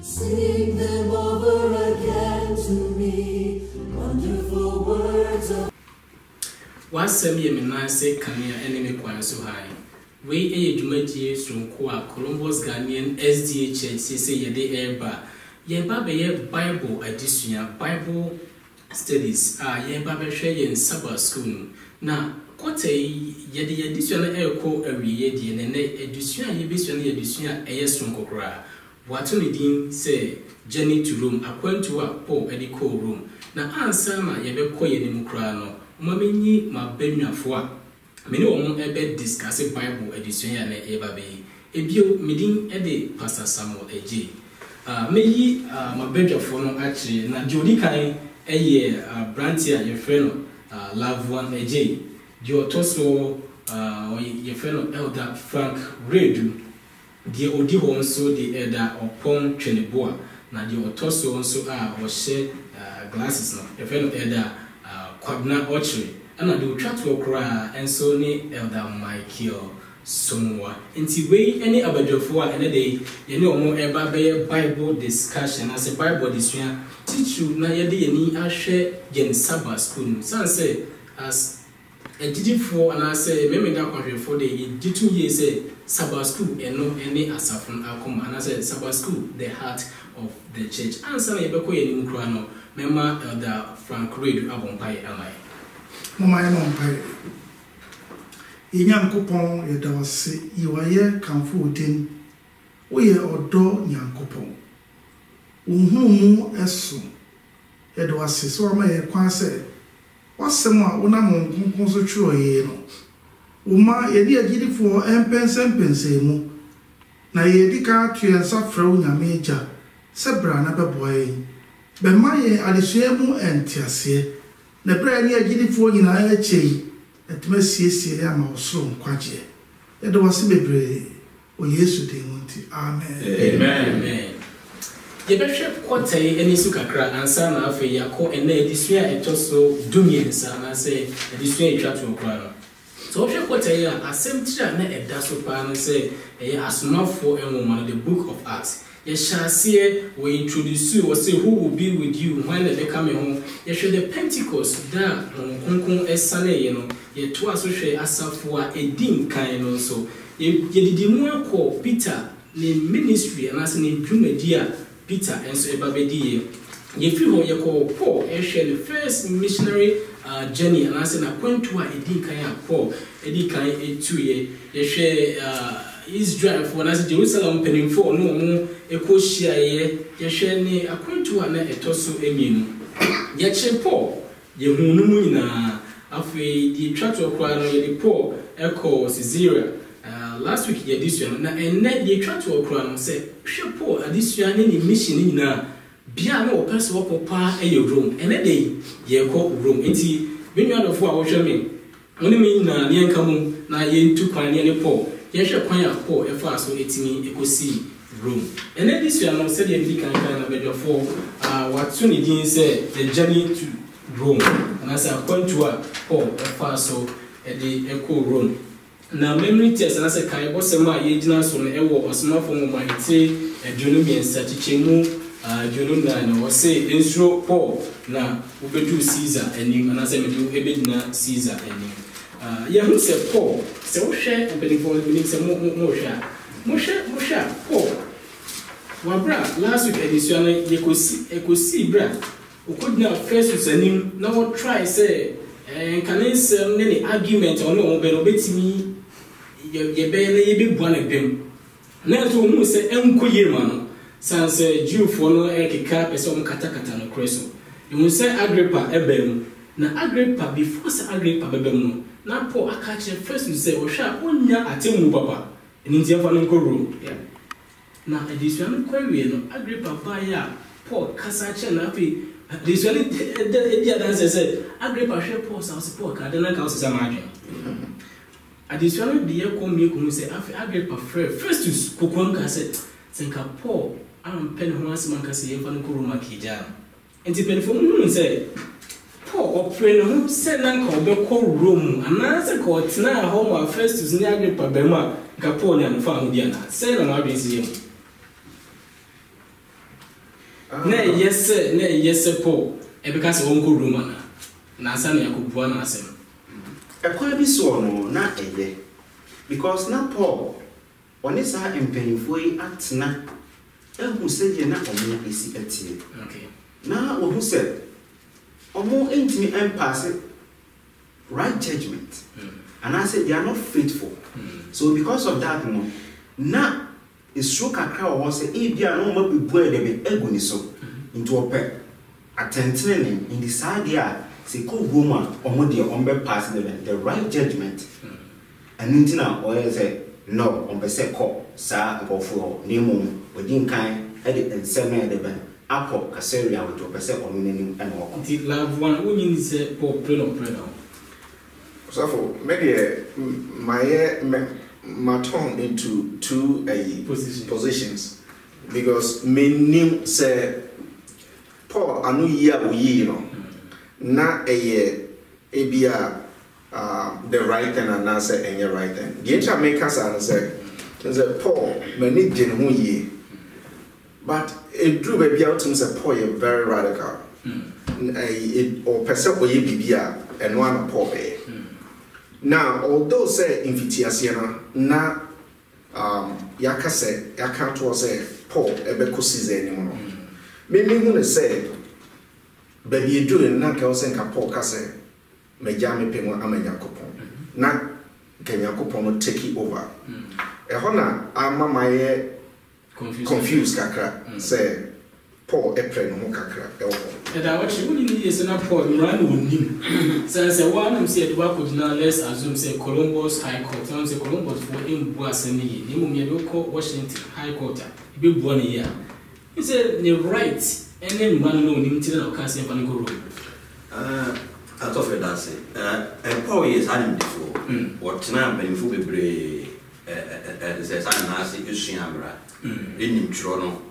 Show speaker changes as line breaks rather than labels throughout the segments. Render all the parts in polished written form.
Sing them over again to me, wonderful words of.
Wasem ye me nan say kamia enemy kwan so high. We jumaji sonko a Columbus Ghanaian SDA Church say ye de eba. Ye ba be ye Bible addition, Bible studies. Ye ba be hwe ye Sabbath school. Na kote ye de addition e ko awiye de ne addition ye besuan ye addition e ye sonko kra. Watu ni din say journey to Rome according to Paul ediko Rome. Na answer ma ye be koye ni mu kra no. Mamenyi ma benwafo a meni wo ebe discuss Bible edition ya na eba be ebio medin de Pastor Samuel Eje meyi ma benwafo no achi na jodi kan eye brantia ye friend Love One Eje jo toso ye friend Elder Frank Redu die odi ho nso de elder Opon Tweneboa na die otoso nso a wo she glasses no ye friend elder Kwabna Ochre ana de utwatwo kra enso ni Elder Michael Somwa enti we any abadwafo a ene de ye ne omo eba be Bible discussion as a Bible discussion teach you na ye de ye ni ahwe gen Sabbath school san say as a didifo ana say me da kwahwefo de ye ditu ye say Sabbath school eno ene asafun akoma ana say Sabbath school the heart of the church answer ye be ko ye ni mkra no Mema Elder Frank Reid abompai amai.
Mama yampai. Nyankopon ye dawase yiwaye kamfo odin. Oye odo Nyankopon. Unhumu eso. Ye dawase so ma ye kwan se wasem a wonam nkonkon so tworo ye no. Uma ye di agidifo empensempense mu. Na ye di ka tuensa fra onyame agya. Se bra na beboye. Bemaye adisuemu entiase na bra ni agidifo nyina achei etmasiesie ya ma osoro nkwaje ye de wase bebre o Yesu de munti amen
amen ye behwe kwotay eni su kakra ansa na afa yakọ ena edisua etoso dumiensa na se edisua etwato kwa no so hwe kwotay a asem tira na eda so pa no se asomafo enwoma the book of Acts. Yeshasie we introduce you or say who will be with you when they come home. Yesha the Pentecost da konkon esane ye no ye to aso hwe asafo a edin kan no so ye didimu akọ Peter ne ministry and as ne dwumadi a Peter enso ebabedi ye fi ho ye ko Paul ehwe the first missionary journey and as na kwantu a edin kan a Paul edin kan etu ye hwe Israel for nas Jerusalem penimfo no mu ekohia ye hwe ne akwantu a na etoso emienu ye che Paul ye hunu mu nyina afi di twato kwa no ye di Paul eko Caesarea last week ye disua na enne ye twato kwa no se hwe Paul adisua ne ni mission nyina bia na opese wopopa eye Rome enne dey ye ko Rome enti benwadofo a wo hwe me oni me nyina ne enkamu na ye ntu kwan ne Paul ye hwe kwan a Paul efa so etimi ekosi Rome enne disua no se de ndi kan na bedofo watu ni din se the journey to Rome and as a kwantu a Paul efa so ede eko Rome na memory test na se kai bosema ye gina so no ewo osmafo mo mahite adwunu miensa chichemu adwunu na no se ensuro Paul na ubedu Caesar enim na se medu ebedina Caesar enim ye hu se Paul se wo hwe obedifo ni se mo hwe Paul wabra last week edition ekosi bra ukodina first anim na wo try say kanisem ne ni argument ono mo be no betimi ye be na ye be bua na bem na to mu se enkoye ma no sanse Jewfo no ekeka pese o katakata no kreso you say Agrippa ebem na Agrippa before say Agrippa bebem no na Paul akache first you say o hwa onya atemu papa enti afa no nkoro na edition kwawie no Agrippa ba ya Paul kasache na afi this one the other said Agrippa hwe Paul sa Paul ka de na ka o se ma adwen additional the year come you say Agrippa first to kokon ka said senka Paul am pen ho asman ka say fa no Roma kija enti pen fo mu say Paul Paul operating who said Nanko Beko room, and answer court now home or first to Snaggy Pabema, Capone and found Diana. Say no more busy. Nay, yes, sir, nay, yes, sir, Paul. Because Uncle Rumana. Nasani Akubuana Sem.
A quite be so no, not a day. Because now Paul, on his eye and painful at na, who said you're not on me is at tea.
Okay.
Now, who said, or more intimate and pass it, right judgment. And I said, they are not faithful. So, because of that, no, now it's true. Kakra was a if they are no more be boy, they be egoniso into a pet. Attention in the side here, say, co woman, or more dear, on pass the right judgment. And Nintina, or say, no, on the second, sir, go for Nemo, within kind, edit and send me the band. Apple, Casaria, with your percent on meaning and walk.
Did love one woman is a poor preno.
So, for maybe my tongue into two positions because me name say Paul, I know you know, not a year, the right thing and not say any right thing. The entire makers and say, Paul, many genuine ye. But it drew baby out to say, Paul, you're very radical. Or percent or ye be and one Paul bay. Now, although say in Fitiasiana, na yaka say, yaka to say, Paul, Ebeko sees anymore. Maybe when say, baby, you doing na Kelsen Paul Casse, Majami Pemo Amayakopon. Na Kenyakopon take it over. A honor, I'm my confused kakra, say, Paul Epren Mokakra.
And I watch you is an Paul run with him. Since one said, what could now let's assume say Columbus High Court, say Columbus for him was any, Nimumia Washington High Court, big 1 year. He said, the right, and then man alone in Tina or Cassie Van Guru.
I thought that's it. And Paul is having before. What now, when you will be a Nasi Ushiamra in Toronto.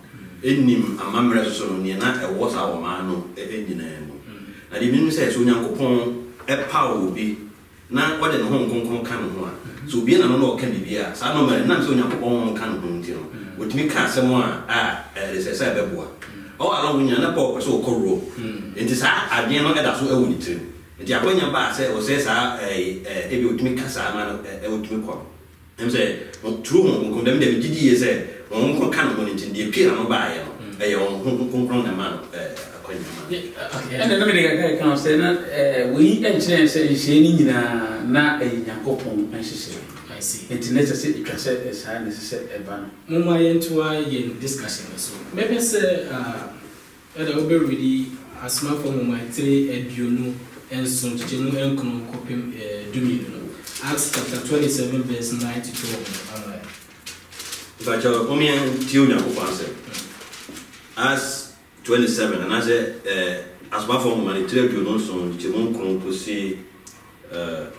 Enim amamre so no na e was our man no enina mu na de binu say so nyankopon e pa obi na wode ne ho nkonkon kan ho a so obi na no ka bibia sa no mare na so nyankopon kan ho nti no wotimi ka asem a e se say beboa o ala wo nya na pa so okoro enti sa ade no e da so e woni tiri enti akonya ba say o say sa e bi wotimi ka sa ma no e wotimi ko em say true nkonkon dem de gidi ye say on can go into the appear on by a young man.
And the can say that we engineer say she na a Yakopon, and she said, I see. It's necessary to say as high necessary a ban.
Mumma into a discussion. So maybe say, that will be really a small form of my 3 and you know, and some general and copy doing. Acts chapter 27, verse 9 to 12.
But your woman Tuna answer as 27, and I said, as my form money, trade you know, so you won't go see a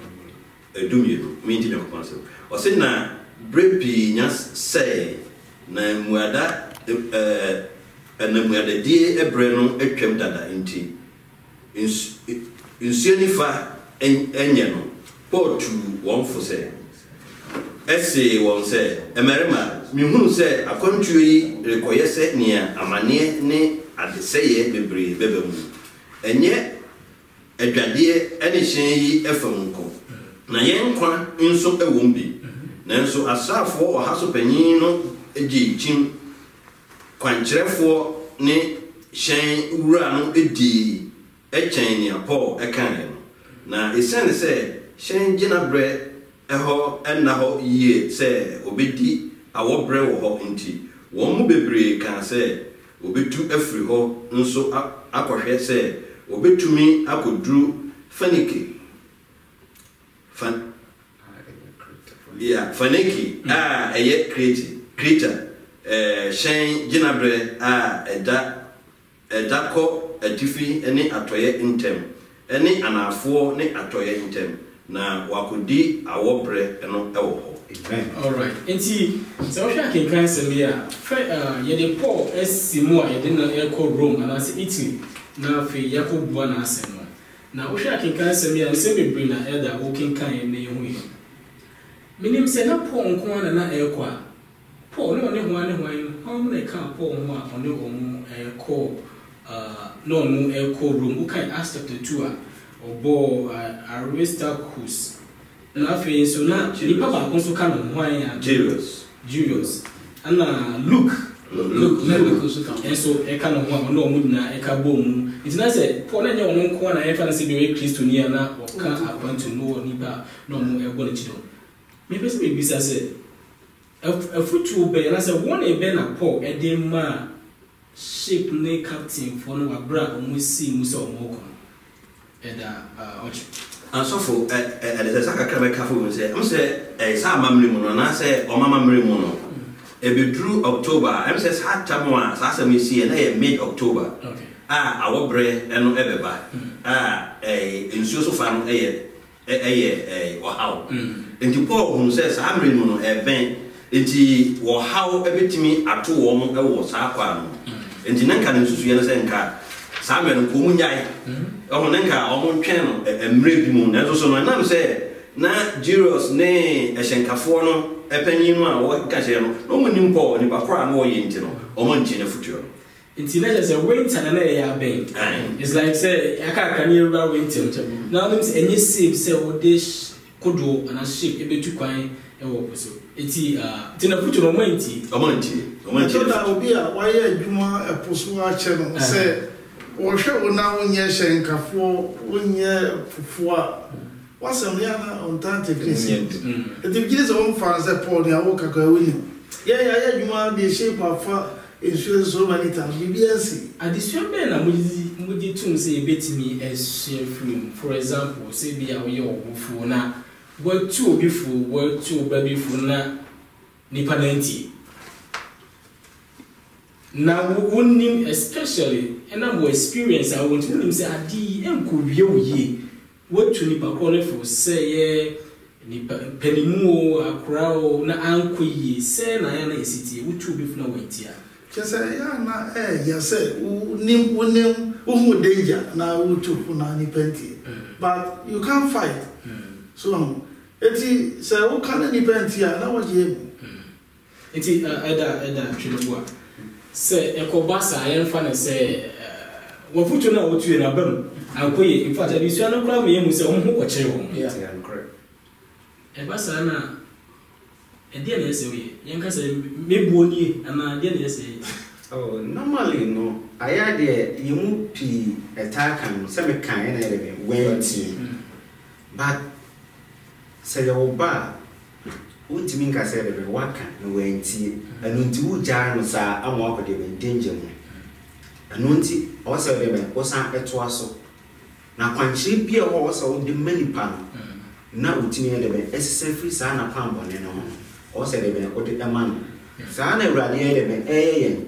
doom meeting your answer. Or say, now, Breppy, just say, Namuada, and Namuada, dear Ebreno, a creme dada in tea. In Sionifa and Enyano, pour to one for say. Essay one say, Amerima. Mihunu say a country require set near a mania ne at the say the brave bebum. And yet a dradia any shay efonco. Nayan in so a wombi. Nanso a safo or hasso penino a g chim quantrefo ne shay urano a d a chain near paw a cannon. Now a send say, Shane Jenna bread a ho and na ho ye say obedi. Our bread or hot inti. One more baby can say, will be too every ho, and so I say, will be to me, I could drew fanicky. Fanicky, a yet creator, Shane Ginabre, a dako, a tiffy, any atoye intem, any an afore, ne atoye intem. Now, what could be our bread and not our.
All right. And see, so I can cancel here. You did Paul S. Simo, you didn't echo Rome, and I said Italy. Now, for Yacob Buana Semo. Now, we shall can send me and send me bring a elder walking kind in the way. Minim say na Paul nkwan na ekwa. Paul no ne hwan how many can Paul ho a ono omu eko no mu eko room kan Acts chapter 2 obo Aristarchus na fe so na nipa ba ko so kan hwan ya Julius ana Luke so kan enso e kan ho ono omu na e ka bom it na say Paul na nya ono nkwan na e fa na say be Christo ni na o ka appoint no nipa no mu ebo na chido. Maybe some bisa say a foot be and I said one a ben a Paul a day ma ship ne captain for no abra or see musa or moko and
and so for there's a crab cafe and say I'm say a Sam Mamrimun and I say or Mamma Marimuno. It be drew October. I'm says hard time once as I may see and I mid October.
Okay.
Our bread and no ever buy. In so far or how. And to Paul who says I'm reading on a event, and or how everything at 2 woman was aqua. And the Nanka and Susan car, Samuel Kumunyai, or Nanka, or channel, and Red Moon, as also my name said, Na Juros, nay, a Shankaforno, a penima, or Casino, no one in Paul, and Papa more intino, or Monchina future.
It's a winter and a bank. It's like say, I can't hear about winter. Now, there's any save, say, what dish. Kodo and a ship a bit too quiet and walk so. It's in a future of Monty.
That will be a wire Juma a Posua channel. Say, or show now when you're saying Kafo, when you're for what's a Liana on Tante Christian. It begins on fans that Paul the Awoka William. Yeah, you want the shape of insurance so many times. BBSC.
I describe Ben and would you too say bit me as share film. For example, say be a way or for now. Word 2 before, word 2 baby for na Nipanenti. Now, one especially, and I'm more experienced. I want to say, I did ye. What to Nipa call for say, Penimu, a crow, na uncle ye, say, Nayana city, which will be no wait here.
Just say, na yes, who danger now, who took Punani Penti. But you can't fight. So, eti say o kan ni pentia na wo je
eti eda twelebua say ekobasa yemfa na say wo futu na wo tue na bam ankoye in fact adisua no kra me yemu say o ho ko kire wo
yeah correct
e basa na ede na say we yenka say mebuo nie ana ede na say
oh normally no aya de yemu pi etakan say me kan na ede wenti but say your bar won't mean I said every waka no wenti and until jar sa amwa ko de danger mu and unti also de ben osan eto aso na kwanchire bia ho so de many pan na utimi de ben esese free sa na pan bone no ho also de ben o de man sa na urade de ben yen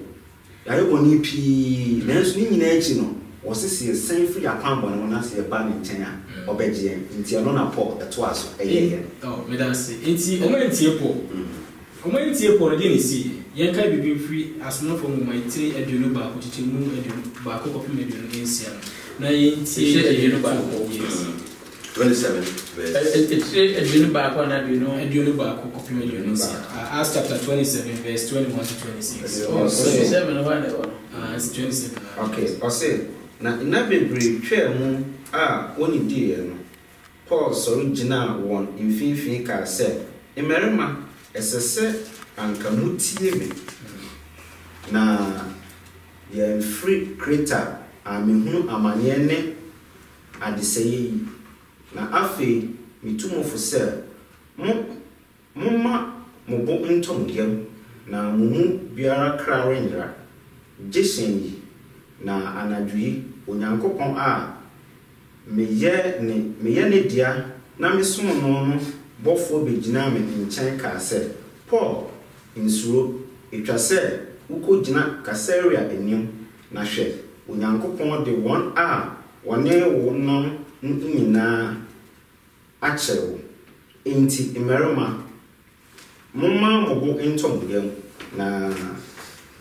ya yo boni pi na so ni nyina echi no osisi sen free akwan bone na se ba ni nchen a obeje nti ono na Paul eto aso
oh me dan say nti o man tie Paul no de ni si yen kai bibi free asono for mu mai 3 aduonu ba ko titi mu aduonu ba ko kopi aduonu nsia na yen tie aduonu ba ko
27 verse
it's aduonu ba ko na aduonu ba ko kopi aduonu nsia Acts chapter 27 verse 21 to 26 27 one
it's 27
okay I say na bebre twa mu oni die no Paul so original one infinifin ka say emerima esese anka mutie me na ye free creator amehunu amanye ne adiseye na afi mitumofo say mumma mobo ntom yam na mumu biara kra renra jeshen yi na anadwi onyankopon meye ne dia na mesom no bofo begina me nchen ka se Paul insuro etwa se ukogina Caesarea enim na hwe onyankopon de won wone wonam nyina achewo enti emerima mumma mobo entom yam na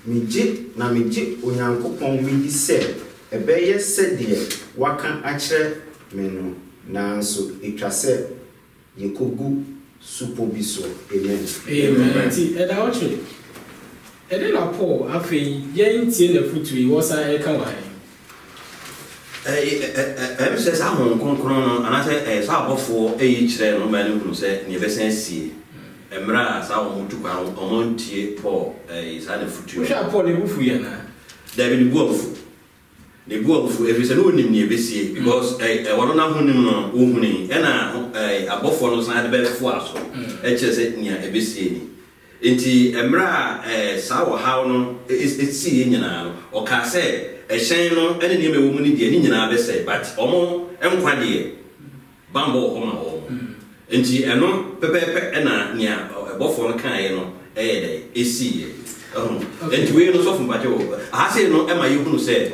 meje onyankopon mi di se ebeye se de waka akire meno nanso etwa se yekogu supo biso amen
ti eda oche ede na Paul afi yentie na futu yi wosa e kan wa
says I'm on concron, and I say, Sabofo, each day, no man who said, never see. Emra, Sao to Monty, Paul, is had a future.
We shall Paul the Buffuyana.
There will be wolf. The wolf, if it's a new name near BC, because I want to know who and a buffalo side bed for us, HS near a BC. Inti Emra, Sao how no, it's seeing or Casse. A shine no any name a woman in the Indian say, but Omo Quadie Bambo Homo. And she and no Pepe and near a buffalo kind, a sea. And we know often, but I say no, Emma, you who said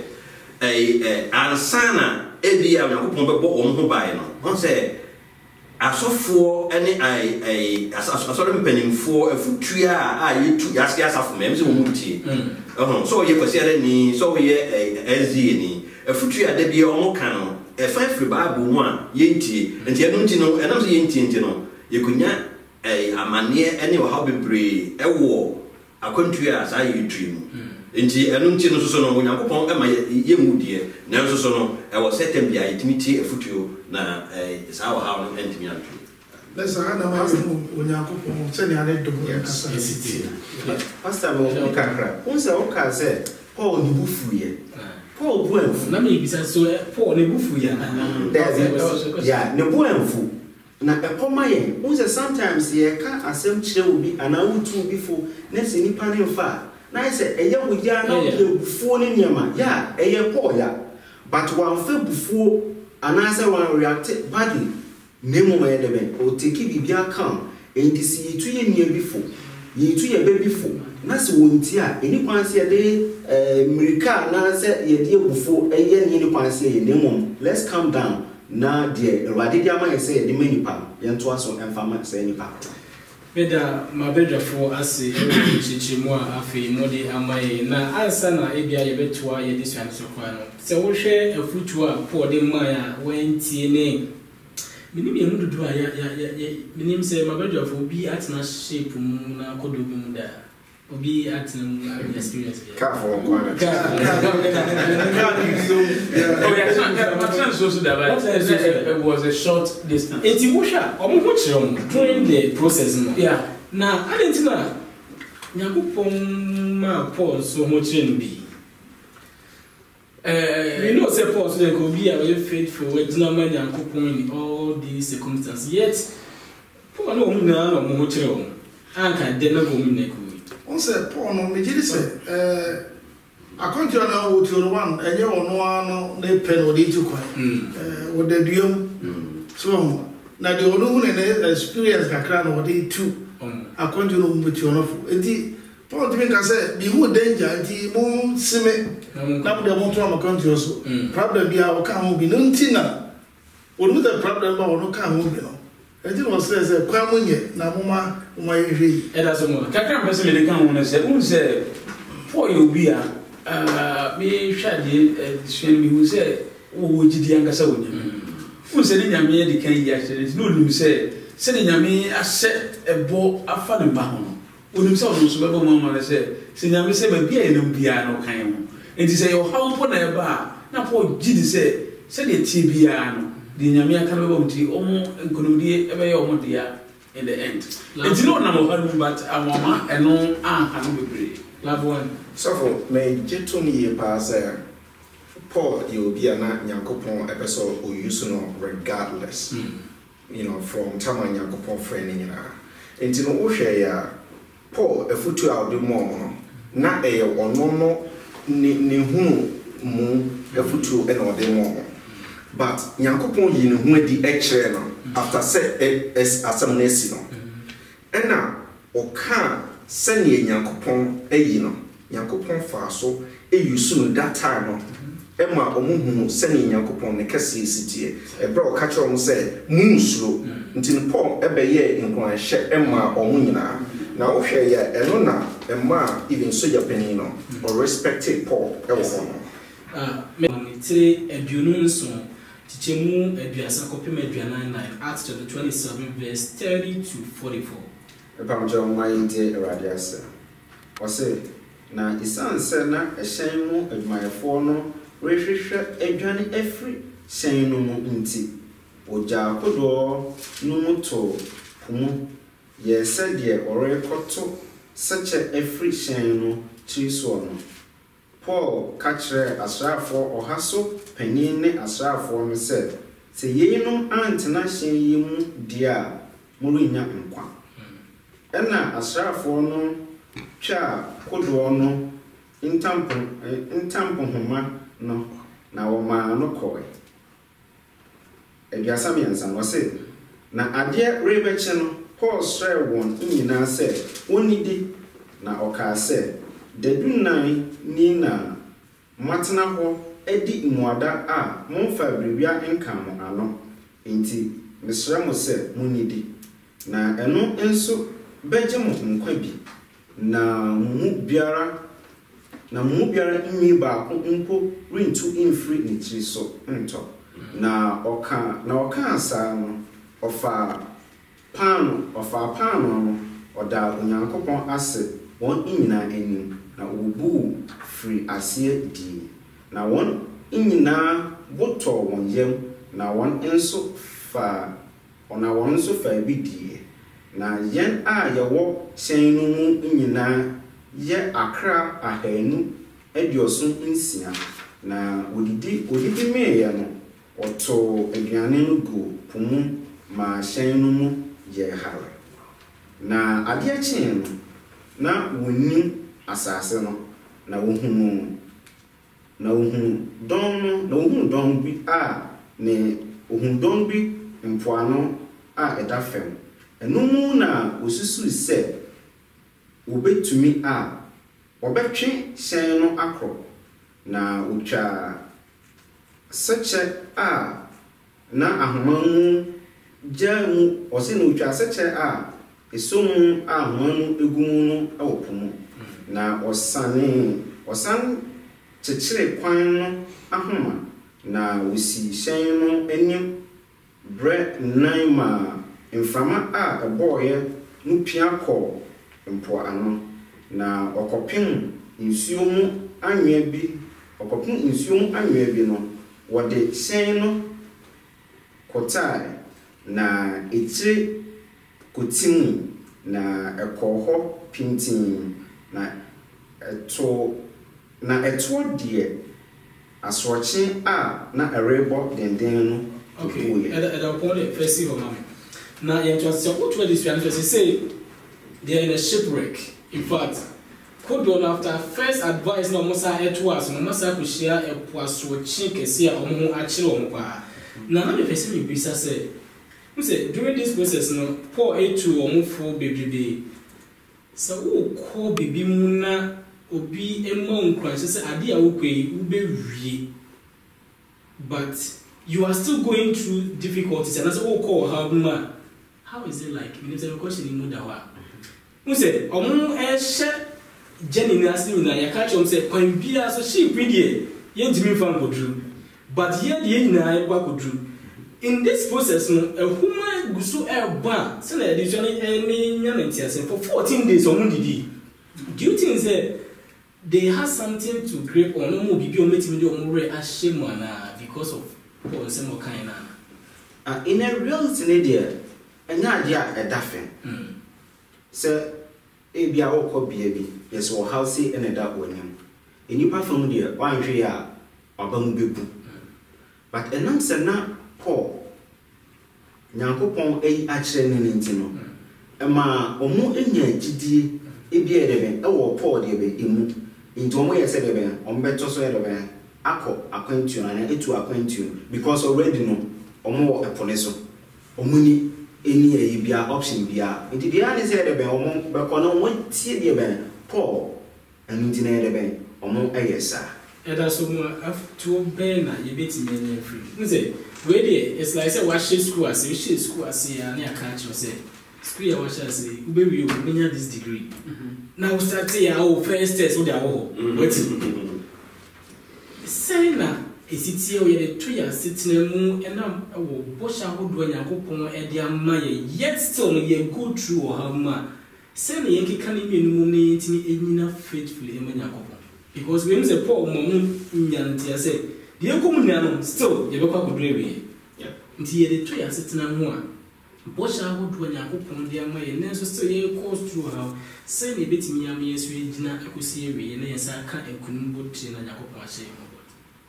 a Ansana, Edia, Omo by no. One say, I saw for any I saw them penning for a foot tree. I you to ask us for me. So you consider ni so we SZ ni a future de bia omo kan e fa free bible mu a yenti enti eno ntino enam so yenti ntino ye kunya amane ene o ha bebre e wo akwantu a sa ye dream enti eno ntino so no Onyankopon e ma ye mudie na so so no e wo setem bia yitimiti e future na sa wo ha no entimi antu.
Let's have a Onyankopon send ya do kasa city.
Pastor mo kakra. Unse o ka say Paul ni bufuye. Paul buenfu.
Na me bisa so Paul ni bufuye na.
Yeah, ne buenfu. Na ekoma ye. Unse sometimes ye ka asem kire obi ana wutu obi fo na se nipa ne mfa. Na say eye wo ya na wo bufuo ne niama. Yeah, eye Paul ya. But one fe bufuo ana say one react badly. Nemo my element or take bibia come and to see you 2 years before. You 2 years before. That's one tia. Any pansia day, America, now said ye dear before a year any pansia, Nemo. Let's calm down. Now, dear, Radiyama say the many pound, Yantuaso and Farmer say any pound.
Beda mabedra for ase chichimwa afi modi amaye na ansa na ebia ye betua ye diswan so kwa no. Se wo hwe afutu a Paul de maya wentie ne minim ye mududu a ya minim se mabedwa for bi atna shape mu na kodo bi mu da obi atna experience bi
ka for kwana
it was a short distance.
Eti wosha omo ho kire mo during the process no yeah na adentina Nyankopon ma Paul so ho kire no bi we know say Paul so go be a very faithful with normal Nyankopon in all these circumstances yet Paul no mu na no mo kire o anka de na go mu na ko
on say Paul no me jiri say according to na wo to one enye ono ano na pen o dey to kwa wo da duam so na de ono hu na experience kakra na wo dey to according to no mu ti ono fo enti Paul didn't say be who danger enti mo sime na mo de mo to am account so problem bia o ka ho bi no ntina wo no the problem ba wo no ka ho bi no enti no say kwa mo nye na mo ma yehwe
e da so mo
Kakra person me de kan ho na say un say Paul you be a me hwade hwen mi hu say wo gidi ankasa wo nyame fu say ni nyame de kan yi ahye no lum say ni nyame ahye ebo afa ne ba ho no onim say onim so bebo mo ma say nyame say ba bia enum bia no kan ho enti say yo how po na e ba na Paul gidi say de tie bia no de nyame aka no bebo mti omo nkonodie ebe ye omo dia in the end enti no na mo haru but amama eno anu bebre love one.
So may jetum ye pass Paul you be na Nyankopon episode or use no regardless. You know, from time Nyankopon friend in na. Enti no wo hwe ya Paul efutu a de mo na e ono no ne hu mu efutu e na de mo. But Nyankopon yi ne hu adi e kire no after say asam na esi no. Ena o ka sene Nyankopon eyi no Nyankopon fa so eyusu that time no ema omuhunu sene Nyankopon ne kase sitie ebra o ka kire o say munsuro ntin Paul ebeye nkwan hye ema omunyina na o hwe ya eno na ema even so Japan no or respected Paul ewo no
me tire aduonu nso Tichemu Aduasa Kopim Aduana 9, Acts chapter 27, verse 30 to 44.
John Mayinte Radiasa. Or say, na isan sena a shame of my forno, refresher a journey every shame no inti. Oja kodo no to pumu. Ye said ye or koto such a every shame no chiswono. Paul catcher asrafo or hassle, penine asrafo me said, say ye no antina shin yimu dia murinya nkwa. Ena asrafo no twa kodo no intampo homa no na wo ma no koe. Eduasa miensa no se na ade rebeche no Paul sre won nyina se wonidi na oka se dedunan ni na matena ho edi muada a monfa bribia enkamo ano enti mesra mo se munidi na eno enso beje mo nkwa bi na mu biara nmi ba ko nko rentu infri ni tiri so nto na oka asa no ofa pano no oda onyankopon ase won nyina enim na obu free asie di na won nyina boto won yem na won enso fa bi die na yen a yewo sen no mu nyina ye akra ahanu edioso nsia na odidi me ye no oto aduane no go pumu ma sen no mu ye hare na ade achen na woni asase no na wohunu don bi a ne ohun don bi mpoano a edafem enu na osusu se obetumi a obetwe sen no akro na utwa seche a na ahomamu jamu ose na utwa seche a esomu a ahomamu egumu no awopomu na osan chechire kwan no ahoma na osi sen no enim bre naima mframa a eboye nupia ko mpo ano na okopin nsuo mu anwea bi no wode sen no kotai na etire kotimu na ekoho pintin na eto die asroche a na erebo denden no.
Okay, at the point first see mama. Now you just say what this one say they are in a shipwreck. In fact, could go after first advice no mosa eto as no mosa ko share e poaso chi kese a omo akire omo kwa. Now na the person you bisa say during this process no Paul etu omo fo bebrebe. So wo ko bibi mu na obi emo nkran say ade a wo kwei wo be wie. But you are still going through difficulties and that's all call how is it like? You need to question in Mudawa. Who said, Omu Esha Jenny Nasina, ya catch on say, Point Bia, so she pretty, yen Jimmy Fan go drew. But yet, yen I go drew. In this process, no, a woman go so air bar, send additionally any yanetias for 14 days or Mundi. Do you think that they have something to grip on no more BB or meeting or more as shame because of Paul some kind of
in a real scenario? And idea a daffin. Sir, a be our copy, yes, or housey and a dark winning. In you perform dear, one year or bamboo. But an answer now, Paul Yankopon a action in Intino. A ma or more in your GD, a be a devil, or Paul dear into a way I said a on better so a acquaint you and it to acquaint you because already no or more a police or money. Any bia option bia into the other side of the but on one see the Paul and into the ben or more ayesa.
And that's have to ben you beat me free. Say, wait, it's like say wash school as you school as near catch you say. School wash as say, baby, you will this degree. Now start say our first test with our what say na esitie o ye de to ya sitena mu enam wo bosha hodo Nyankopon e de ama ye yet still no ye go through o ha ma say na ye keka ne mienu mu ne ntini enyina faithfully e ma Nyankopon because we say Paul mo nyantia say de kom nua no still ye be kwa kodrewe nti ye de to ya sitena mu a bosha hodo Nyankopon de ama ye nenso still ye go through how say na betimi am yesu egyina akosi ewe na ye sa ka ekunum botri na Nyankopon ahye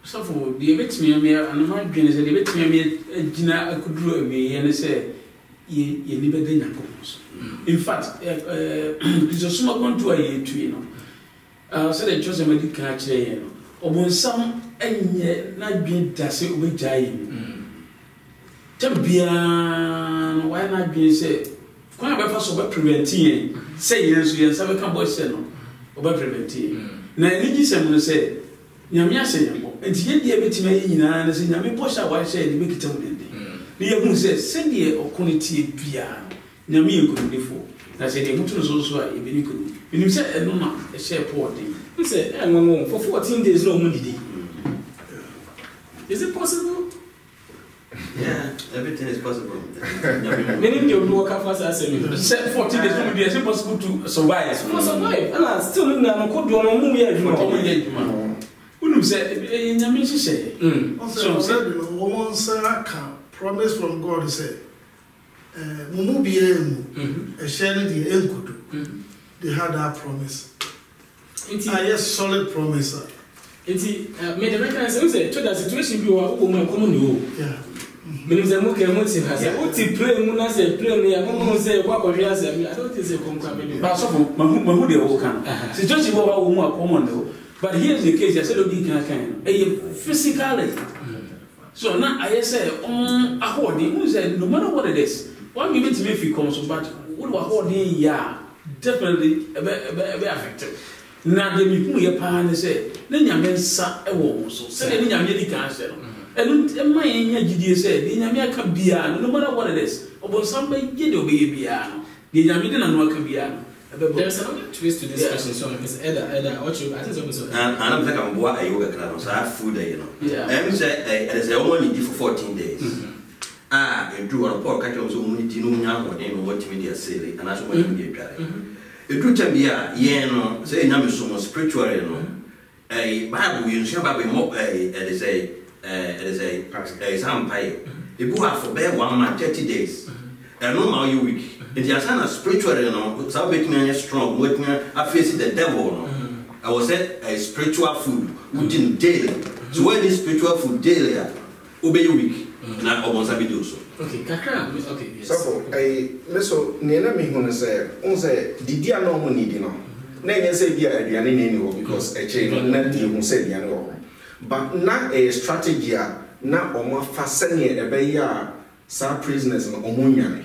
so for the betimi me and my dream say the betimi me gina akuduro ewe ye ne say ye ni be de Nyankopon in fact Jesus ma going to aye tu no so the chosen medical kire ye no obonsam enye na dwen dase obegyae tambia why na dwen say kwa be fa so be prevent ye say ye so ye sabe ka boy say no obe prevent ye na ni gisem no say nyame ase yambo enti ye die betime ye nyina na say nyame posha wa say ni be kitam dende ni ye hu say sendie okoniti bia nyame ye kunifo na say de mutu so so a e be ni kunu minim say eno na e share poor dey
say enwo for 14 days no mu didi is it possible?
Yeah, everything is possible.
Many people do work fast as a
say 14 days no be is it possible to survive
survive and still na no ko do no mu ye adwuma
unum say nyame hihye
so said woman say can promise from God say mumu biye mu e share the enkudu they had that promise yes solid promise
Enti me the mechanism say to that situation bi wa wo mo komo ni o
yeah
menim say mo ke mo ti ha say o ti pray mu na say pray no ya mo say kwa kwa hwe say I don't think say come kwa me
ba so mahu de wo kan situation wo ba wo mu akomo no but here's the case I said obi kan physically so now I say ahodi who say no matter what it is one minute me fi come so but what ahodi ya definitely be affected na de mi hu ye pa ne se na nyame nsa e wo so se ne nyame di kan se no enu ma ye nya gidie se de nyame aka bia no matter what it is obonsam ba ye de obe bia no de nyame de na no aka bia no
there's another twist to this question so Mr. Eda what you I think so
and I'm like I'm boa ayoga kra no so I food you know em say it is only for 14 days you do on Paul catch on so many no nya ho den no what media say and as what media dware edu tambia ye no say nyame so spiritually no Bible you share Bible mo it is a sampaio ebu for be 1 month 30 days and no now you week it is a spiritually no so make me strong with me I face the devil no I was a spiritual food within daily so when this spiritual food daily obey week na obonsa be do so
okay kakra okay yes
so me so ne na me hu say on say didi ana mo ni di no na nya say bia aduane ne ni wo because e che no na di hu say aduane wo but na a strategy na omo fa sene e be ya sa prisoners no omo nyane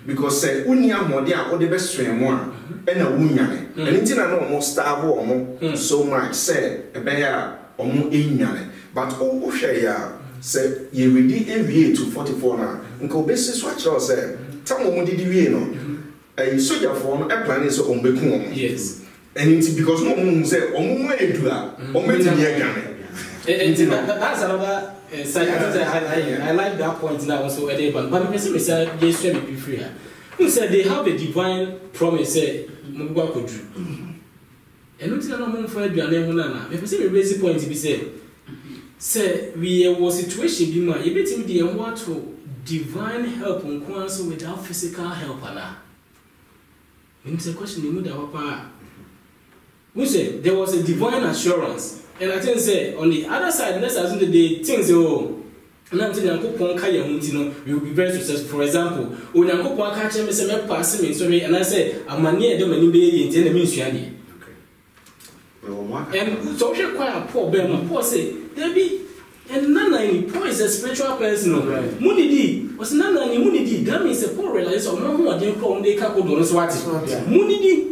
because say uni amode a ode be swem mo a e na wunyane enti na no omo starve omo so much say e be ya omo enyane but o hwe ya say ye ready every to 44 na nka obesi so akira say tamo mo didi wie no soldier for no e plan so ombeku omo
yes
and it's because no mo say omo mo edu a omo ti ye gane
that's another side I like that point now also but me say Jesus be free here who said they have a divine promise say mo gba kodru and until no mo for aduane ho na na me say me raise point be say we was situation bi ma you betimi dey want to divine help on so without physical help ana means a question you know papa we say there was a divine assurance and I think say on the other side let's assume that the things na nti Nyankopon ka ye hunti no we will be very successful for example o Nyankopon ka che me say me pass me so and I say amane e de mani be ye nti na me nsua de and so we quite poor be Paul say there be and nana ni Paul is a spiritual person munidi was nana ni munidi that means Paul realize o no ho de ko dey ka ko do no so what munidi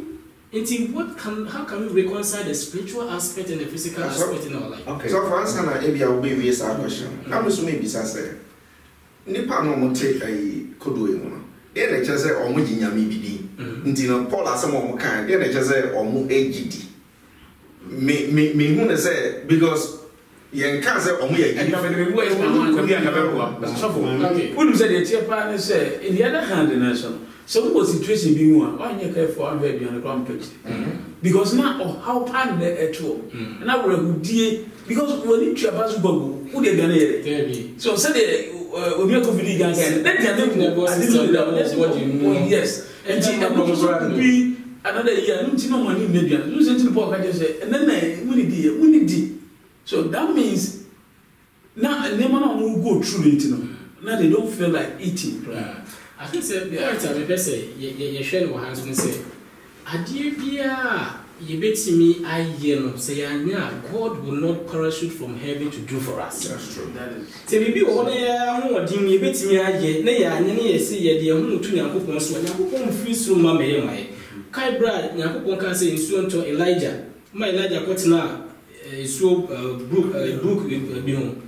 and how can we reconcile the spiritual aspect and the physical aspect in our life?
Okay. So for answer na e bia we be say question. Na me so me bisa say nipa no mo take kodo e mu no. E na che say o mo ginyame bidi. Nti no Paul asem o mo kan, e na che say o mo agidi. Me hu na say because yen kan say omo ye
and the way could be a suffer. Wouldn't say the tear partner say, in the other hand, the nation. So what situation being one? Why you care for a baby on the ground pitch? Because now, how pan the actual. And I would dear because when you trap us, who they gonna hear? So say we are confident again. Then yes, and she be another year. No money in India. Losing to the pocket, say, and then we need. So that means now they will go through it. Now they don't feel like eating.
I think the say you share your hands and say, Adibia, you bet me, I say, God will not parachute from heaven to do for us.
That's true.
That is.
Say, maybe all the dim, you bet me, I yet, nay, I see ye, the moon to Yankupon, so Yankupon frees through Mamma. Kai Brad, Yankupon can say in soon to Elijah. My Elijah, what's now? So book bihun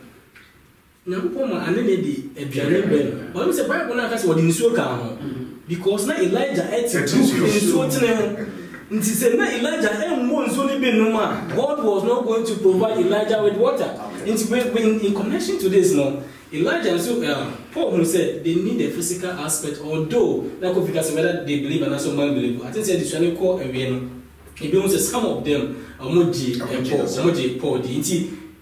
na poma anene di aduane ben but we say Bible na kase wodi nsuo ka ho because na Elijah nsuo tene ho nti say na Elijah enwo nsuo ni ben no ma God was not going to provide Elijah with water when in connection to this no Elijah so Paul who said they need a physical aspect although na ko fika say whether they believe and also man believe I think say this one call ewe no even say some of them emoji Paul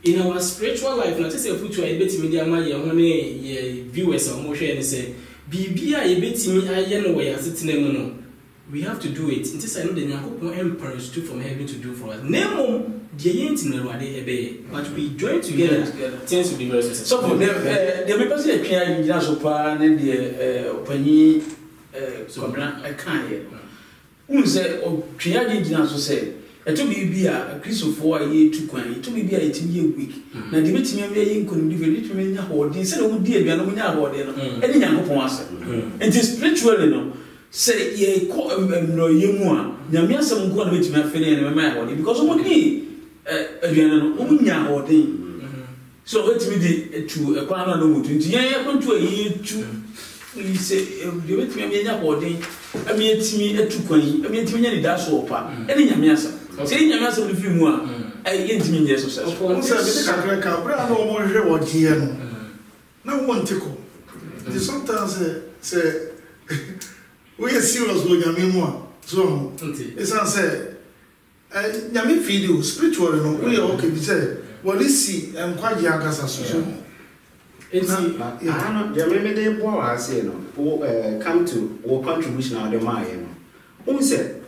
in our spiritual life na say future e betimi dia ma ye ho ne viewers am mo hwe ne say bibia e betimi aye no we asetena mu no we have to do it nti say no the Yakobon emperors to from heaven to do for us nemo die yenti na ruade ebe but we join together things will be very successful.
So for them the people say twa yina so pa ne de opanyi so bra kan ye unse o twa yina so say eto bi a Christopher aye tu kwan eto bi a etimi ye week na de betimi am ye nkonu di very tumi nya hoden say no di aduane mo nya hoden no eni Yakobon ase it is spiritually no say ye ko no ye mu a nyame asem nko na betimi afene ne mema hoden because mo di aduane no mo nya hoden so betimi di tu ekwan na no mutu nti ye kontu aye tu we say de betimi am ye nya hoden am ye timi etu kwan am ye timi nya ni da so opa eni nyame asem say nyame asem no fi mu a ye ntimi nya success
on say be kakra ka bra na o mo hwe wo die no na wo ntiko sometimes say we are serious with nyame mu a so it's an say nyame feed you spiritually no we are okay be say what is see and kwaje akasa so
it's
I know the remember they boy I say no come to our contribution on the my no who said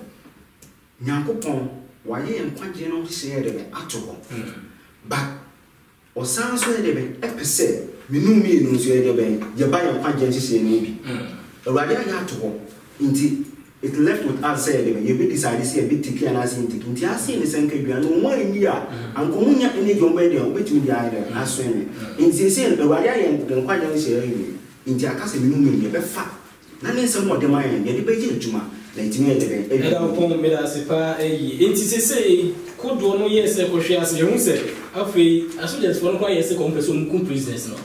Yakobon why en kwaje no share dem ato but o san so de be epese menu mi enu so de be ye ba en kwaje share no bi awade ya ato nti it left with us say dem ye be decide say be tiki and as nti ase ne senka dua no wan yi a ankomunya ene jomba de obetumi dia ide aso ene nti say awade ya en kwaje share ni nti akase menu mi ye be fa na ne nsem ode man ye de be je adwuma na ntimi de be
e da pon me da sepa eyi nti say kodo no yes e ko hwe ase ye hu say afei asojers for no kwa yes ko mpeso mkum prisoners no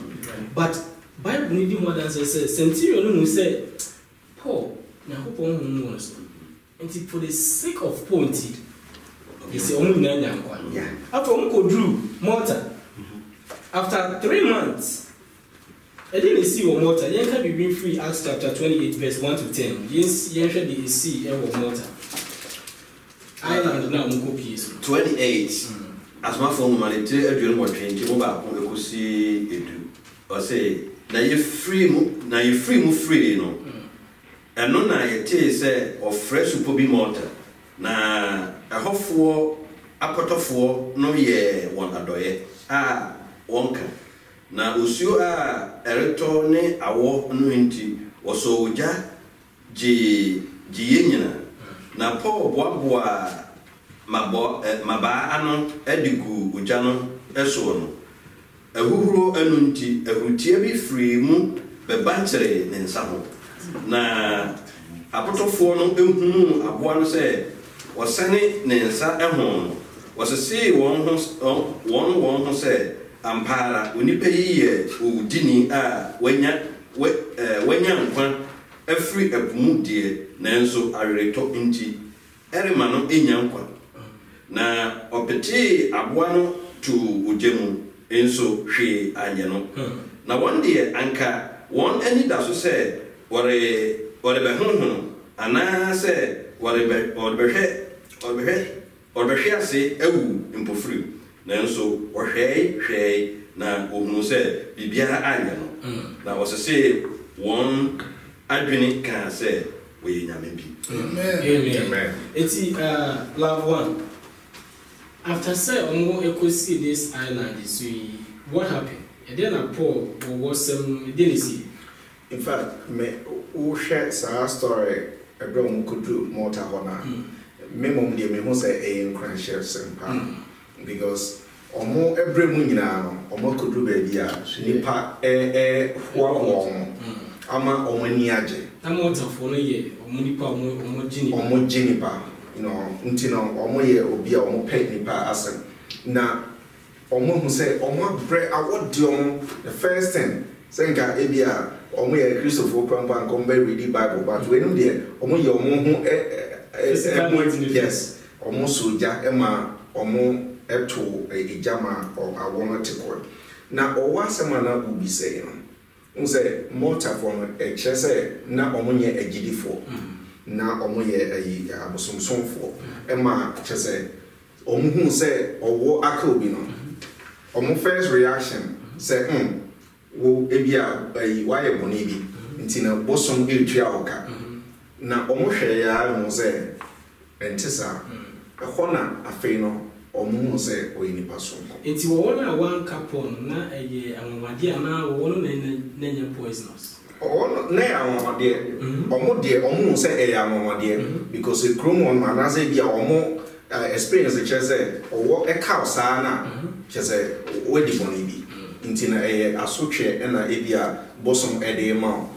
but Bible need more than say centurion no say Paul Yakobon hu no so nti for the sake of point they say omu na nyankwa after omu ko drew Malta after 3 months I didn't see what Malta. You can be free. Acts chapter 28, verse 1 to 10. Yes, you should see what Malta. Island now on piece.
28. As my phone money, tell everyone what train to mobile on the see it. Or say, now you free, now you free, you know. And no, now you say of fresh will be Malta. Now I hope for a pot of 4, no year one adoye. Wonka. Na usuo a ereto ne awo no enti woso uja ji yenyina na Paul boaboa maba ano edigu uja no eso no ehuhuro anu nti ehutie bi free mu beba nkyere ne nsa ho na apotofo no ehunu aboa no se wosane ne nsa ehon wosese won ho se ampara onipa yi ye odini a wanya nkwa afri apumu die nanso awereto nti erema no enya nkwa na opete aboa no to ojemu nso hwee anyɛ no na wɔn deɛ anka wɔn ani da so sɛ wɔrebɛhohono anaasɛ wɔrebɛhwɛ ase awu mpofiri nanso wɔhwɛe na ohunu sɛ biribiara anyɛ no na wɔsese wɔn adwene kaa sɛ wɔyɛ nyame bi.
Amen. Eti love one. After say omo ekosi this island so what happened? And then Paul was some denisi.
In fact, me who share sa story ebro mo kudu Malta hona. Me mom de me ho say e nkranhye sempa because omo ebre mu nyina no omo kudu ba bia nipa ho ama omo ni age.
Amount of no ye omo nipa
omo ginipa. You know, ntino omo ye obi a omo pay nipa asem na omo hu say omo bre awodiom the first thing say nka ebia omo ye Christopher Pampa come be read the Bible but we know there omo ye omo hu yes omo soja ema omo eto ejama or awon tekor na owa asema na ubi say no say Malta for e kire say na omo nye agidifo na omo ye abosomsomfo ema chese omo hu say owo aka obi no omo first reaction say wo ebia wa ye boni bi ntina bosom etwa oka na omo hwe ya no say entisa ehona afei no omo hu say oyini paso
enti wo na one capon na eye anwade ana wo no na nya poisonous
na ya amamade omo de omo say e ya amamade because e krom on na say bia omo experience chese owo e ka osa na chese we di boni bi ntina e asotwe na e bia bosom e de ma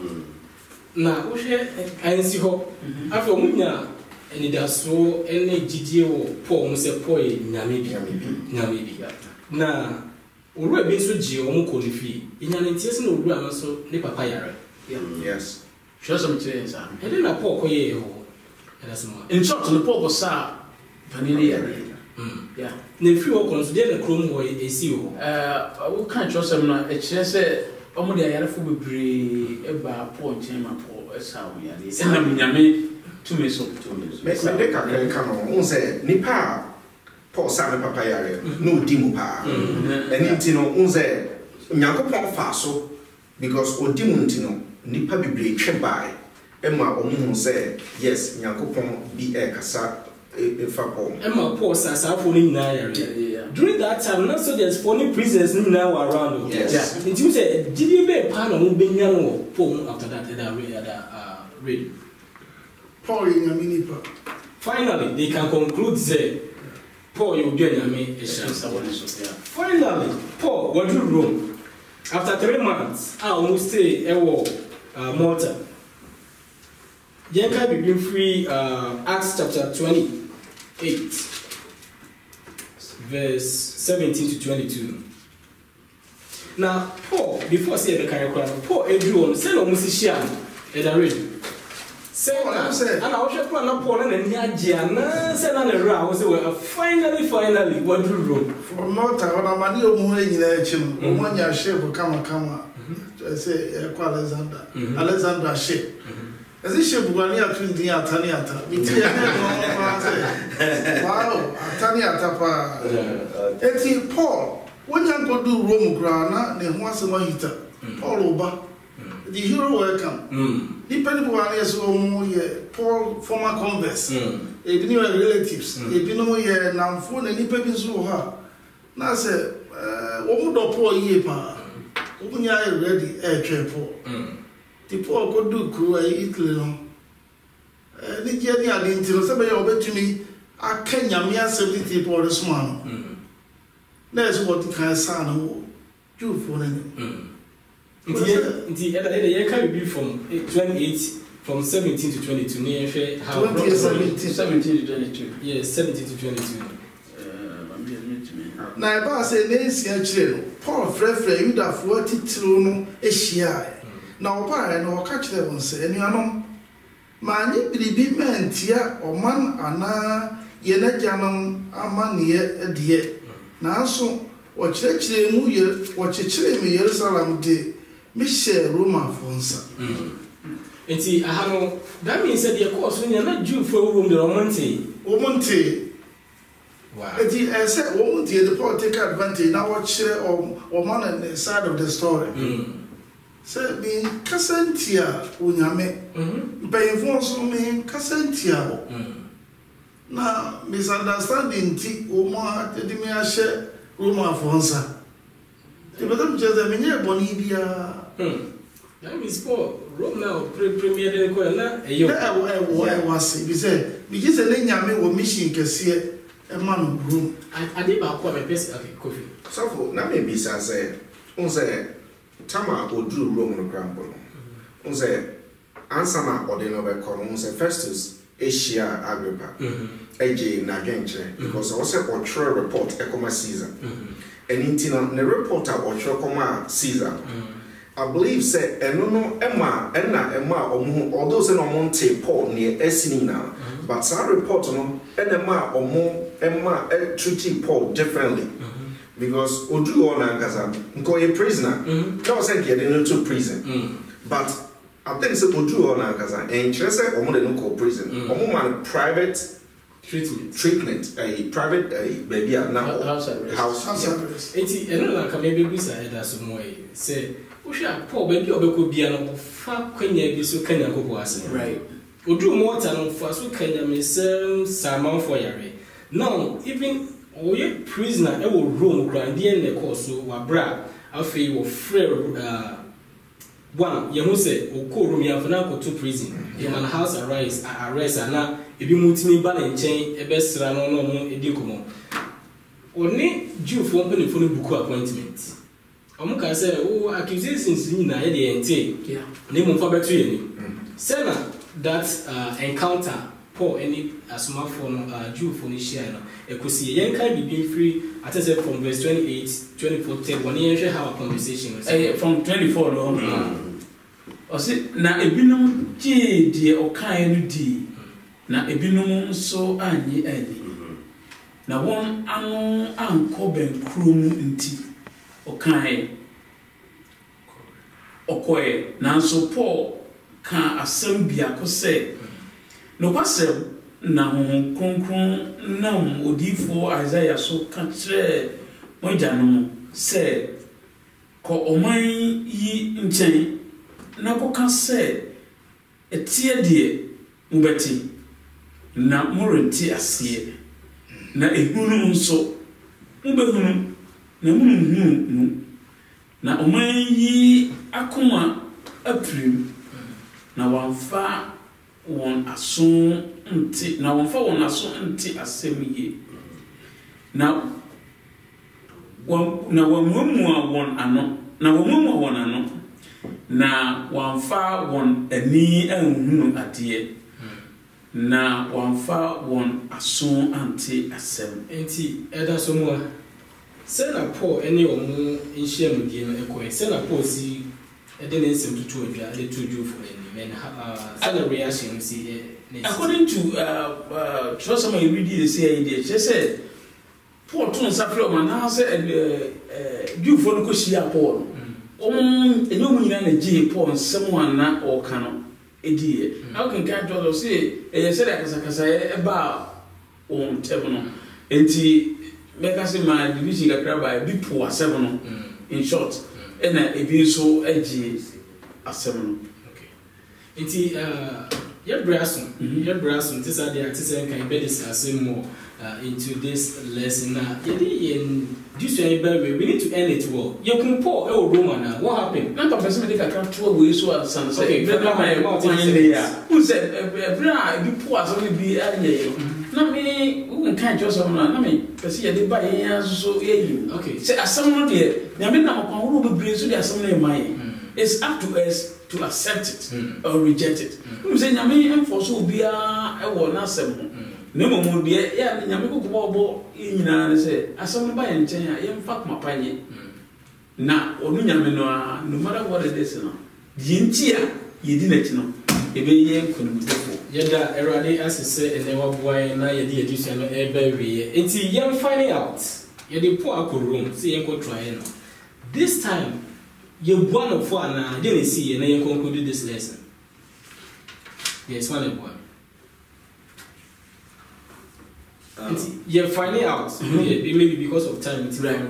na wo hwe ansi ho afa omunya eni da so ene gidie wo po mo se po e nyame bi na owura bi so ji omo ko ni fi inyane tie se na owura no so ne papa yare.
Yes.
Show some change.
And then a poor coye ho. That's more.
In short, the poor was vanilla. Yeah.
The few consider the chrome or a seal.
What can't trust them? A chair said, only I had a full be about poor chamber poor as how we are. And I'm to me so to me.
Make a come on, say, Nipa, poor Sammy Papa Yare, no dimupa. And intino, unze, Nyakopon faso, because Odimuntino. Nipa bibre twebai ema omu say yes Nyakopon bi e kasa e fapo
ema Paul sasafo ni nyina yare during that time not so there's funny prisoners ni now around
yes
it you say did you be pan on benya no Paul after that read
Paul in Nipa.
Finally they can conclude say Paul you do nyame finally Paul went to Rome after 3 months I almost stay Malta. Yenka be free Acts chapter 28 verse 17 to 22. Now Paul before say the character Paul Edron say no musician and I read say and I was plan na Paul na ni agia say na ra was say finally what do room
from Malta on amadi omu nyina echi no omu nya shape kama say Alexander shape as he shape gwani atwindi atani ata miti wow atani ata pa eti Paul when you go do Rome grana ne ho asema hita Paul oba the hero welcome depending on yes omu ye Paul former converts e bi ni relatives e bi no ye namfo na nipa bi so ha na say omu do Paul ye pa omunya ready Paul the Paul go do ku Italy no ni je ni ade ntiro se be ya obetumi akanya me asebiti Paul so no na is what can say no you for no
Indeed, the can be from 28, from 17 to 22. Near how
17 to 22.
Yes, 17 to 22.
Now, if I say, Nancy, Paul Frefre, you have 42 no a share. Now, why I know catch them and say, and you know, man, you be man, tia, or man, and na, ye let Janum, a man near a dear. Now, so, wɔkyerɛkyerɛ mu wɔkyekyere me Jerusalem de mehyɛ Roma fonsa.
Enti aha no that means that the course when na Jew for room the Omonte. Wow. Enti say Omonte the Paul take advantage na wɔkyerɛ or man on the side of the story. Say me kasantia unyame. Mpanyimfo so me kasantia. Na misunderstanding ti omo ade me ahye Roma fonsa. The better just the menye boni bia. That means Paul Rome now premier de ko na eyo. Na was be say we just say nyame wo mission kese e man room. Ade ba ko me pese okay coffee.
So na me be say on say tama odru Rome no crampo no. On say answer na ode no be ko no say Festus Asia Agrippa. AJ na genche because I say or report ekoma Caesar. And intina the reporter or koma Caesar. I believe say eno Emma although say no monte Paul near Essinina, but some report no Emma treated Paul differently. Because Odu on Angaza, a prisoner. No say get into prison. But I think say Odu on Angaza and just say no prison. Private treatment a private baby now house arrest.
Eti eno na ka maybe bisa eda so mo say Usha Paul baby obeko bia no fa kwanya bi so kanya kopo ase right odu mo ta no fa so kanya me saman for yare now even oye prisoner e wo Rome grand ne course so wa bra afei wo frere one ye hu say okọ Rome ya fa na ko to prison ye man house arrest ana ebi mutimi ba na nchen e be sra no no mo edi komo oni Jew for company for book appointment omuka say o accusations ni na ye de ente ne mo fa beto ye ni say na that encounter Paul any asoma for no Jew for ni share no ekosi ye kan be free at say from verse 28 24 10 when you share our conversation
from 24 no o say na ebinom je de o kan no di na ebinom so anyi ani na won ano anko ben krom nti o kan okoe na so Paul kan asem bia ko se no kwasem na ho kronkron na odifo Isaiah so ka kire moja no se ko oman yi nchen na ko ka se etie de mubeti na morenti asie na ehunu nso mubehunu na munhunu na oman yi akoma aprim na wanfa won aso nti na wanfa won aso nti asemiye na wamuamu won ano na wamuamu won ano na wanfa won ani anhunu ade na wanfa won aso anti asem
enti eda so mo say na Paul any omo nhia mu die no ekoe say na Paul si ede ne nsem tutu odwa de tuju for any men other reaction see
according to some you read the say there say Paul tun safre o man say Jew for no ko shia Paul enyo mu nyina na je Paul nsem wana o kano edie how can God do say e say that kasa e ba on table enti make us my division kakra by bi po asem no in short ena ebi so agi asem no
okay enti your brasso this are the artisan can be discussing more into this lesson now we need to end it well you can pour Roman now what happened
not a person make a control we so san say who said bra bi pour as only be na me who can just na me person ye dey buy yan so ye
okay
say asem no de na me na makon wo be so de asem na mai it's up to us to accept it or reject it who say nyame enforce obia e wo na asem na momo de ya nyame kokobo nyina ne say asem no ba ye nchen ya ye mfa kuma panye na onu nyame no matter what it is no di ntia ye di na chi no e be ye konumtefo
yeda erade asese ene waboa na ye di edusua no ebe wiye enti yam finding out You dey pour a room, see you go try no. This time, you one of one and didn't see and then you conclude this lesson. Yes, one of one. You're finding out, maybe because of time, it's right.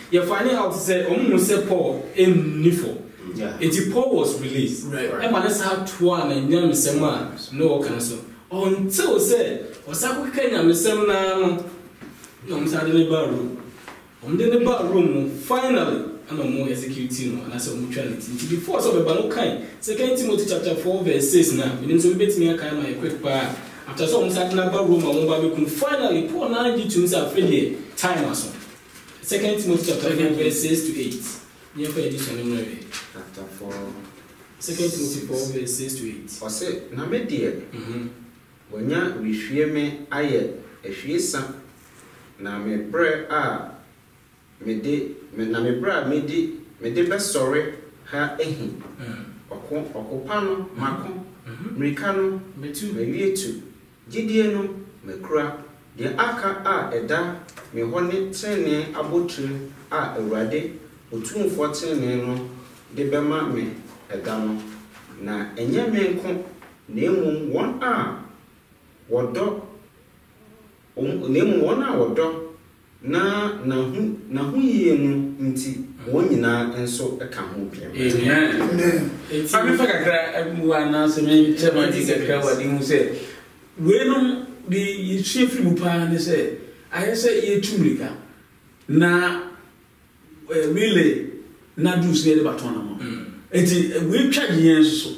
You're finding out, say, almost Paul in Nifo.
Yeah.
It's Paul was released. Right. And let's have one and young Sama, no cancel. Until said, was I can Miss Sama, no, suddenly barroom. On the barroom, finally, and no more executing, and as a mutuality. Before so the kind. 2 Timothy chapter 4, verse 6 now. We need to bet me a kind of a quick part. After some certain number room, I can finally pour 90 to his time or so. 2 Timothy chapter 4, verse 6 to 8. Near for edition
Chapter 4.
2 Timothy 4, verse 6 to 8.
Or say, na me dear, when ya we share me, aye, a shisa, na me bre me de, na me bra me de best sorry, ha ehi. Okopano, mako, Mrikano, me yetu. Gidie no me kura de aka eda me hone tene abotire Awurade otumfo tene no de bema me eda no na enye me nko na emum won wodo na emum won wodo na hu yie no nti won nyina enso eka ho bia.
Amen. Ami fa kakra wa na se me chema di kakra wa di mu se we no di chefri mu pa ne se aye se ye tumrika na really na do se le baton na mo enti we twa yen so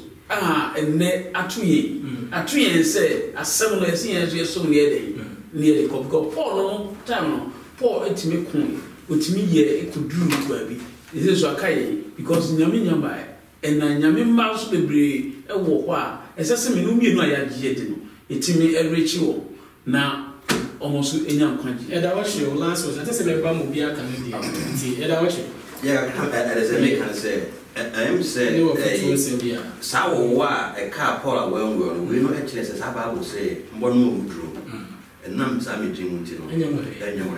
enne atoye se asem no ese yen so yeso ne de ko Paul no time no Paul etimi kun otimi ye ekuduru kwa bi ese so akaye because nyame nyamba na nyame mma so bebre ewo ho a ese se me no mienu ayaje de no etimi everychi wo na almost enya nkwaji
eda wa she last was I say me ba mo bia kan di nti eda wa she
as a make say I am say sawo wa e ka Paul awenwo no we no e kire say Bible say mbonu mo duro enam sa me dream nti no enya mo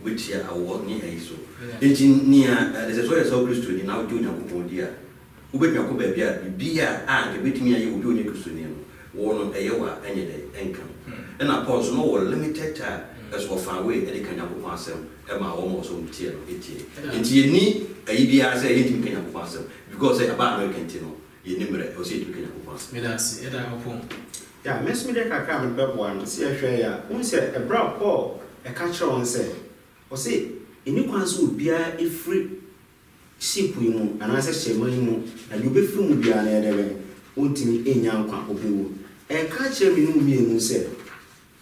which ya award ni aiso engineer as a so Christo ni na ojo nyankopon dia ubetwa ko ba bia ke betimi aye obi onye Christo ni no wono eyewa enye de enka na Paul so no limited time as of far away e kan nyankopon asem e ma wo mo so mtie no etie enti ni ayi bia say enti kan nyankopon asem because about American tino ye nimre o say to kan nyankopon asem
me das e da opon
ya mes me de kakra me bebo an se ehwe ya un se e bra Paul e ka kire on se o say eni kwan so bia e free ship yi mu anase shema yi mu na you be free mu bia na e de ontimi enya nkwa obewu e ka kire me no mienu se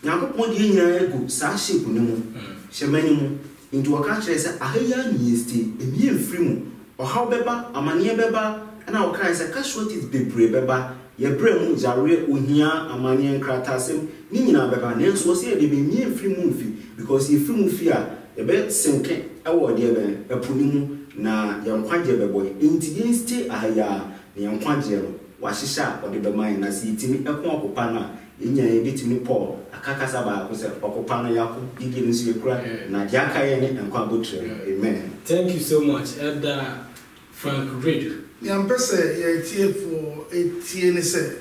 nyankopon de nya egu sa ship ni mu shema ni mu nti waka kire se ahaya nyesti emi free mu o how beba amane beba na o kan se casualties bebre beba ye brem jare ohia amane nkrata sem ni nyina beba na nso se ye de be mi free mu fi because ye free mu fi a ye be senke e wo de be epuni mu na ye nkwaje bebo nti ye stay ahaya na ye nkwaje ro wa hihia o de be man na se itimi ekon okopa na enya ye bitimi Paul akakasa ba ko se okopa na yakọ gigi nso ye kura na jaka ye ne nkwa botre. Amen.
Thank you so much Elder Frank Reid.
Yampese ye tie for etie ne se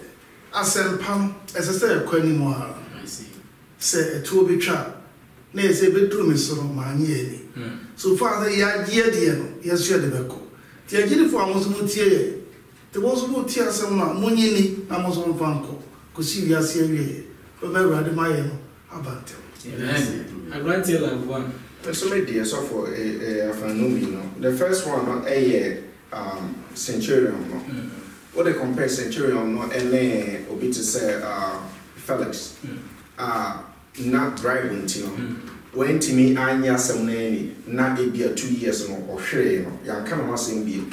asempam esese ekwani mo ha.
I see.
Se etuo betwa na ese beduru me soro ma anye ni. So far ya gie de no yeso de beko. Ti agiri fo amoso mo tie ye. Te wo so mo tie asem na monyi ni na mo so mfanko. Ko si wi ase awie. Ko me wrade ma ye no abante.
Amen. I grant you like one.
So my dear, so for the first one, Centurion. What they compare Centurion and then Obi to say Felix. Not driving to when to me, Anya Samnani, not it be a 2 years or share, young come on, sing be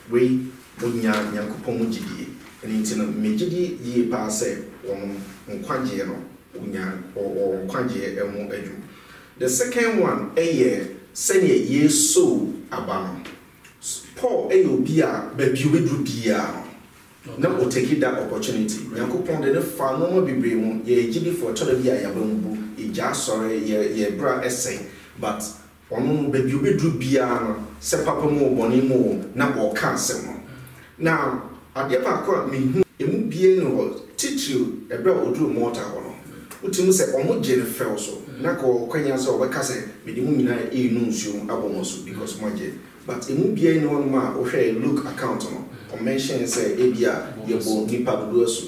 we would young Yankopon Gidi, and it's in a Mijidi ye passe on Quangiano, or Quangi and more edu. The second one, send a year so abano. Paul Ayobia, but you will do now will take that opportunity. Yanko Pond, the far no more be brave, ye giddy for Tolabia Yabumbu, a just sorry, ye bra essay, but ɔno baabi obɛduru biara no sɛ papa mu ɔbɔne mu na ɔka asɛm no na adeɛ baako a mehu emu bie no hɔ titiri ɛbrɛ a ɔduru mɔɔta hɔ no wotum sɛ ɔmo gye ne fɛw so na kɔ kwanya sɛ ɔbɛka sɛ mede mu nyinaa ɛnu nsuo abɔ mo so because mo agye but emu bie no hɔ no ma wohwɛ look account no ɔmention sɛ ebi a yɛbɔ nipa dodoɔ so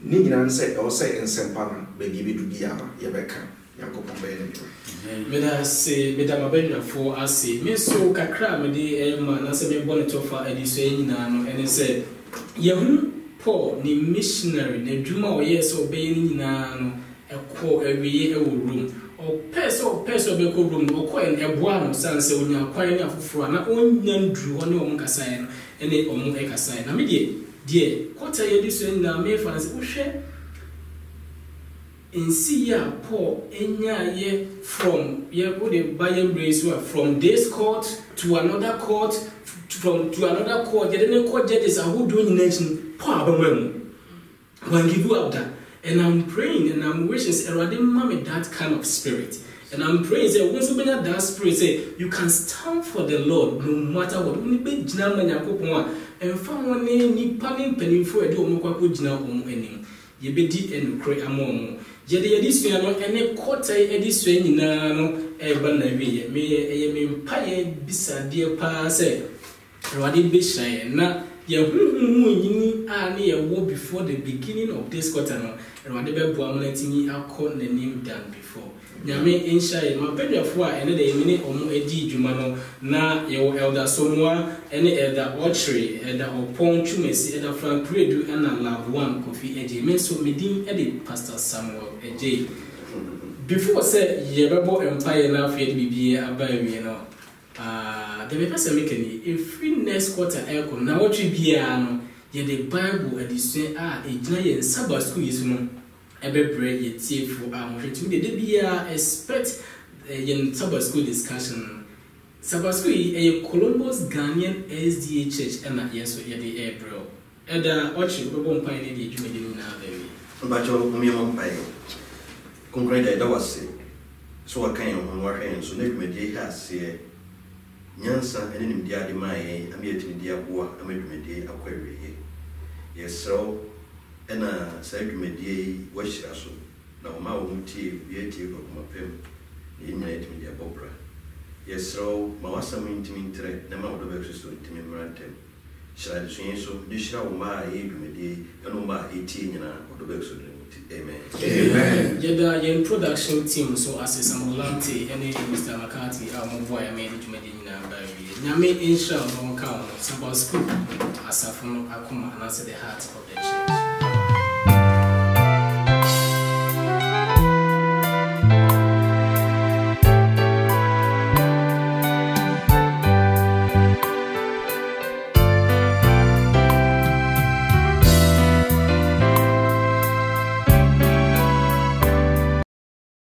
ne nyinaa sɛ ɛwɔ sɛ nsɛmpa no baabi bɛdu biara yɛbɛka yankopɔn bɛyɛ ne dwuma
meda se meda mabɛdwafo ase me so kakra mede ma na sɛ mebɔ ne tɔfa adi so nyinaa no ɛne sɛ yɛhu Paul ne missionary na dwuma ɔyɛ sɛ ɔbɛyɛ ne nyinaa no ɛkɔ awie ɛwɔ room ɔpɛ sɛ ɔbɛkɔ room no ɔkɔ ɛboa no san sɛ onya kwan ne afoforɔ na ɔnya nduru hɔ ne ɔmo kasaeɛ no ɛne ɔmo ɛkasaeɛ na me deɛ kɔta yɛ di so nyinaa mefa na sɛ wohwɛ nsi ya Paul enya ye from ye go the Bayern race from this court to another court to another court ye didn't court judges are who doing nation Paul abamwem when give you up that and I'm praying and I'm wishing Erade mama that kind of spirit and I'm praying say once you bring that spirit say you can stand for the Lord no matter what we be gina ma Yakobon and fa won ni panin penifo e de omokwa gina omo anim ye be di enukre amomo yɛde sua no ene kɔtai edi sua nyinaa no eba na wiye me mpaye bisade pa sɛ Awurade be hyɛ na ye huhumu nyini a ne ye wo before the beginning of this quarter no Awurade be boa mo ntimi akɔ nanim than before nyame enhyɛ ma bedwafo a ene de yemine omo edi dwuma no na ye wo elder somwa ene elder ochre elder opon twumesi elder frank redu and lab 1 Kofi eje me so medin ede pastor Samuel eje before say ye bebo empire na afie de bibie abawie no the person make any every next quarter echo na what we bia no ye the Bible edition a ejina ye Sabbath school yisu no ebebre ye tiefo ahwetumi de bia expect ye Sabbath school discussion Sabbath school e Columbus Ghanaian SDA Church and yes ye the April eda ochi bebo mpan ne de adwuma de na abawie
bacho omiemo mpan concrete da wase so akan ho hwehwe so na dwumade ha ase nyansa ene nimdi ade mae ami atimi aboa amadwumade akwawie yesro ena sa dwumade wahira so na o ma wo mutie wiatie ko komapem ni nyina atimi abobra yesro ma wasam intimi ntre na ma wo do be Kristo intimi mrantem shira de so de shira wo ma dwumade eno ma etie nyina wo do be Kristo. Amen.
Amen. Yeda your production team so as Samolante and Mr. McCarthy our boy I made to Medina Barry. Nyame inshallah no count Sabbath school as from Akuma and answer the heart of the church.